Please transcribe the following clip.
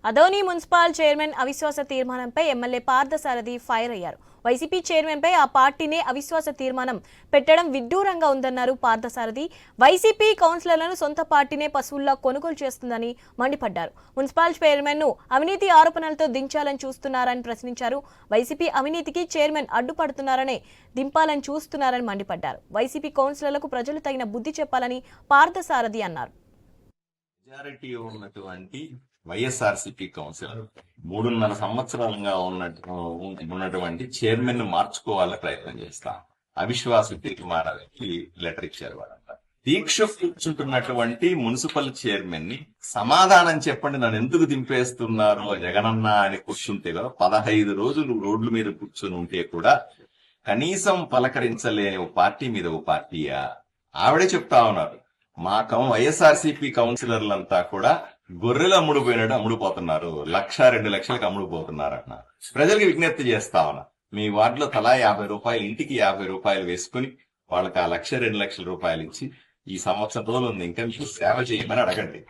Adoni municipal chairman అవిశ్వాస తీర్మానంపై MLA Parthasarathi fire అయ్యారు. వైసీపీ చైర్మన్ పై ఆ పార్టీనే అవిశ్వాస తీర్మానం పెట్టడం విడ్డూరంగా ఉందన్నారు పార్థసారథి. వైసీపీ కౌన్సిలర్లను సొంత పార్టీనే పశువుల్లా కొనుగోలు చేస్తుందని మండిపడ్డారు. మున్సిపల్ చైర్మన్ ను అవినీతి ఆరోపణలతో దించాలని చూస్తున్నారని ప్రశ్నించారు. వైసీపీ అవినీతికి చైర్మన్ అడ్డుపడుతున్నారనే దింపాలని చూస్తున్నారని మండిపడ్డారు. వైసీపీ కౌన్సిలర్లకు ప్రజలు తగిన బుద్ధి చెప్పాలని పార్థసారథి అన్నారు. మెజారిటీ ఉన్నటువంటి వైఎస్ఆర్సీపీ కౌన్సిలర్ 3.5 సంవత్సరాలుగా ఉన్నటువంటి చైర్మన్ ను మార్చుకోవాలని ప్రయత్నం చేస్తాం. అవిశ్వాస తీర్మానానికి లెటర్ ఇచ్చారు వాళ్ళంతా. దీక్ష కూర్చుంటున్నటువంటి మున్సిపల్ చైర్మన్ ని సమాధానం చెప్పండి, నన్ను ఎందుకు దింపేస్తున్నారో జగనన్న అని కూర్చుంటే కదా 15 రోజులు రోడ్ల మీద కూర్చుని ఉంటే కూడా కనీసం పలకరించలేని ఓ పార్టీ మీద ఓ పార్టీయా? ఆవిడే చెప్తా ఉన్నారు, మా వైఎస్ఆర్సీపీ కౌన్సిలర్లంతా కూడా గొర్రెలు అమ్ముడుపోయినట్టు అమ్ముడుపోతున్నారు, 1,00,000-2 లక్షలకు అమ్ముడుపోతున్నారట. ప్రజలకు విజ్ఞప్తి చేస్తా ఉన్నా, మీ వార్డులో తలా 50 రూపాయలు, ఇంటికి 50 రూపాయలు వేసుకుని వాళ్ళకి 1,00,000-2 లక్షల రూపాయలు ఇచ్చి ఈ సంవత్సరం రోజులు ఉంది ఇంకా మీకు సేవ చేయమని అడగండి.